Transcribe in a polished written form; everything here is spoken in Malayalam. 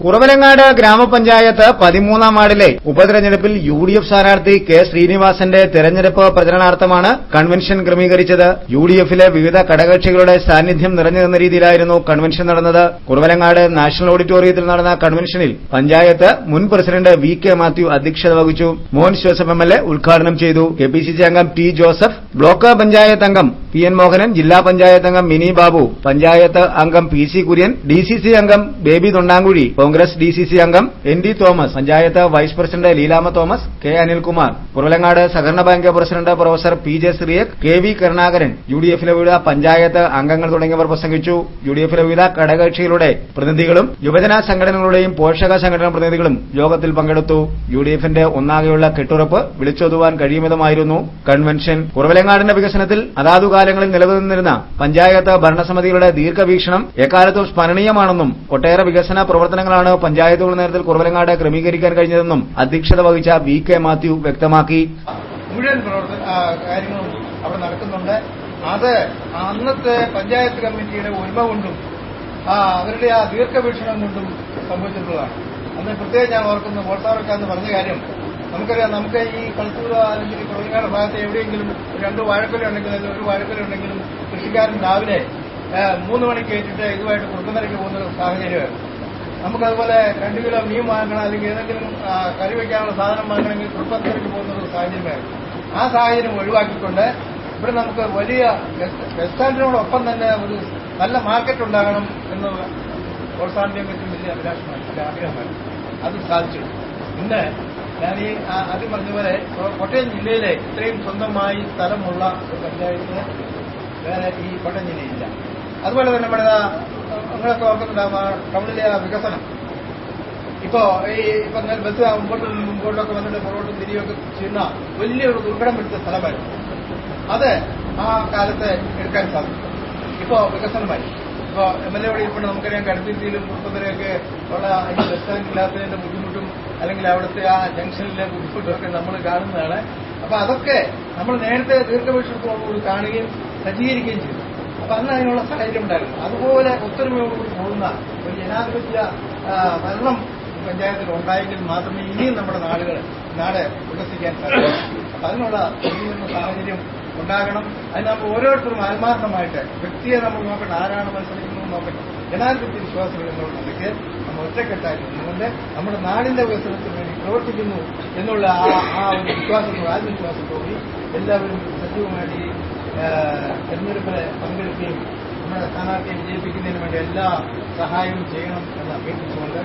കുറവലങ്ങാട് ഗ്രാമപഞ്ചായത്ത് 13-ാം വാർഡിലെ ഉപതെരഞ്ഞെടുപ്പിൽ യുഡിഎഫ് സ്ഥാനാർത്ഥി കെ ശ്രീനിവാസന്റെ തെരഞ്ഞെടുപ്പ് പ്രചരണാർത്ഥമാണ് കൺവെൻഷൻ ക്രമീകരിച്ചത്. യുഡിഎഫിലെ വിവിധ ഘടകകക്ഷികളുടെ സാന്നിധ്യം നിറഞ്ഞുനിന്ന രീതിയിലായിരുന്നു കൺവെൻഷൻ നടന്നത്. കുറവലങ്ങാട് നാഷണൽ ഓഡിറ്റോറിയത്തിൽ നടന്ന കൺവെൻഷനിൽ പഞ്ചായത്ത് മുൻ പ്രസിഡന്റ് വി കെ മാത്യു അധ്യക്ഷത വഹിച്ചു. മോൻസ് ജോസഫ് എംഎൽഎ ഉദ്ഘാടനം ചെയ്തു. കെപിസിസി അംഗം ടി ജോസഫ്, ബ്ലോക്ക് പഞ്ചായത്ത് അംഗം പി എൻ മോഹനൻ, ജില്ലാ പഞ്ചായത്ത് അംഗം മിനി ബാബു, പഞ്ചായത്ത് അംഗം പി സി കുര്യൻ, ഡിസിസി അംഗം ബേബി തൊണ്ടാങ്കുഴി, കോൺഗ്രസ് ഡിസിസി അംഗം N D Thomas, panchayat vice president Leelama Thomas, K Anilkumar, Kuravilangad സഹകരണ bank president professor P J Cyriac, K V Karunakaran, യുഡിഎഫിലെ വിവിധ പഞ്ചായത്ത് അംഗങ്ങൾ തുടങ്ങിയവർ പ്രസംഗിച്ചു. യുഡിഎഫിലെ വിവിധ ഘടകകക്ഷികളുടെ പ്രതിനിധികളും യുവജന സംഘടനകളുടെയും പോഷക സംഘടനാ പ്രതിനിധികളും യോഗത്തിൽ പങ്കെടുത്തു. യുഡിഎഫിന്റെ ഒന്നാകെയുള്ള കെട്ടുറപ്പ് വിളിച്ചോതുവാൻ കഴിയുന്നതുമായിരുന്നു കൺവെൻഷൻ. കുറവലങ്ങാടിന്റെ വികസനത്തിൽ അതാതുകാലങ്ങളിൽ നിലനിന്നിരുന്ന പഞ്ചായത്ത് ഭരണസമിതികളുടെ ദീർഘവീക്ഷണം എക്കാലത്തും സ്മരണീയമാണെന്നും ഒട്ടേറെ വികസന പ്രവർത്തനങ്ങളാണ് പഞ്ചായത്തുകളുടെ നേതൃത്വത്തിൽ കുറവലങ്ങാട് ക്രമീകരിക്കാൻ കഴിഞ്ഞതെന്നും അധ്യക്ഷത വഹിച്ച വി കെ മാത്യു വ്യക്തമാക്കി. മുഴുവൻ കാര്യങ്ങളും അവിടെ നടക്കുന്നുണ്ട്. അത് അന്നത്തെ പഞ്ചായത്ത് കമ്മിറ്റിയുടെ ഒരുമ കൊണ്ടും അവരുടെ ആ ദീർഘവീക്ഷണം കൊണ്ടും സംഭവിച്ചിട്ടുള്ളതാണ്. അന്ന് പ്രത്യേകം ഞാൻ ഓർക്കുന്നു, വോട്ടാവർക്കാന്ന് പറഞ്ഞ കാര്യം നമുക്കറിയാം. നമുക്ക് ഈ കളത്തൂർ അല്ലെങ്കിൽ കുറവലങ്ങാട് ഭാഗത്ത് എവിടെയെങ്കിലും 2 വാഴക്കൊല ഉണ്ടെങ്കിലും അല്ലെങ്കിൽ 1 വാഴക്കൊല ഉണ്ടെങ്കിലും കൃഷിക്കാരൻ രാവിലെ 3 മണിക്ക് ഏറ്റിട്ട് ഇതുമായിട്ട് കുറുക്കുന്നരയ്ക്ക് പോകുന്ന സാഹചര്യമായിരുന്നു. നമുക്കതുപോലെ 2 കിലോ മീൻ വാങ്ങണം അല്ലെങ്കിൽ ഏതെങ്കിലും കറി വയ്ക്കാനുള്ള സാധനം വാങ്ങണമെങ്കിൽ കുറുപ്പന്തരയ്ക്ക് പോകുന്ന ഒരു സാഹചര്യമായിരുന്നു. ആ സാഹചര്യം ഒഴിവാക്കിക്കൊണ്ട് ഇവിടെ നമുക്ക് വലിയ ബസ് സ്റ്റാൻഡിനോടൊപ്പം തന്നെ ഒരു നല്ല മാർക്കറ്റ് ഉണ്ടാകണം എന്ന് പ്രോത്സാഹനം പറ്റും വലിയ അഭിലാഷമായിരുന്നു, ആഗ്രഹമായിരുന്നു. അത് സാധിച്ചു. ഇന്ന് ഞാൻ ഈ ആദ്യം പറഞ്ഞതുപോലെ കോട്ടയം ജില്ലയിലെ ഇത്രയും സ്വന്തമായി സ്ഥലമുള്ള ഒരു പഞ്ചായത്ത് വേറെ ഈ കോട്ടയം ജില്ലയില്ല. അതുപോലെ തന്നെ നമ്മുടെ നിങ്ങളൊക്കെ ഓർക്കുന്നുണ്ടാകുന്ന ടൗണിലെ വികസനം ഇപ്പോ ബസ് മുമ്പോട്ടൊക്കെ വന്നിട്ട് പുറകോട്ടും തിരികെയൊക്കെ ചെയ്യുന്ന വലിയൊരു ദുർഘടം പിടിച്ച സ്ഥലമായിരുന്നു. അത് ആ കാലത്ത് എടുക്കാൻ സാധിക്കും. ഇപ്പോ വികസനമായി. ഇപ്പോ എംഎൽഎ ഇരിപ്പുണ്ട്. നമുക്കറിയാം, കടുത്തിരിയിലും കുറുപ്പന്തരയൊക്കെ ഉള്ള ബസ് സ്റ്റാൻഡില്ലാത്തതിന്റെ ബുദ്ധിമുട്ടും അല്ലെങ്കിൽ അവിടുത്തെ ആ ജംഗ്ഷനിലെ ബുദ്ധിമുട്ടുമൊക്കെ നമ്മൾ കാണുന്നതാണ്. അപ്പൊ അതൊക്കെ നമ്മൾ നേരത്തെ ദീർഘവീക്ഷണത്തോടുകൂടി കാണുകയും സജ്ജീകരിക്കുകയും ചെയ്തു. അപ്പൊ അന്ന് അതിനുള്ള സാഹചര്യം ഉണ്ടായിരുന്നു. അതുപോലെ ഒത്തൊരുമയോടുകൂടി പോകുന്ന ഒരു ജനാധിപത്യ ഭരണം പഞ്ചായത്തിൽ ഉണ്ടായെങ്കിൽ മാത്രമേ ഇനിയും നമ്മുടെ നാട് വികസിക്കാൻ സാധിക്കൂ. അപ്പൊ അതിനുള്ള സാഹചര്യം ഉണ്ടാകണം. അതിന് നമ്മൾ ഓരോരുത്തരും ആത്മാർത്ഥമായിട്ട് വ്യക്തിയെ നമ്മൾ നോക്കണം, ആരാണ് മത്സരിക്കുന്നത് നോക്കണം. ജനാധിപത്യ വിശ്വാസികൾ എന്നുള്ള നിലയ്ക്ക് നമ്മൾ ഒറ്റക്കെട്ടായി നിന്നുകൊണ്ട് നമ്മുടെ നാടിന്റെ വികസനത്തിന് വേണ്ടി പ്രവർത്തിക്കുന്നു എന്നുള്ള ആ ഒരു വിശ്വാസത്തോടെ ആത്മവിശ്വാസത്തോടെ എല്ലാവരും സജീവമായിട്ട് ഈ തെരഞ്ഞെടുപ്പിൽ പങ്കെടുക്കുകയും നമ്മുടെ സ്ഥാനാർത്ഥിയെ വിജയിപ്പിക്കുന്നതിന് വേണ്ടി എല്ലാ സഹായവും ചെയ്യണം എന്ന് അഭ്യർത്ഥിച്ചുകൊണ്ട്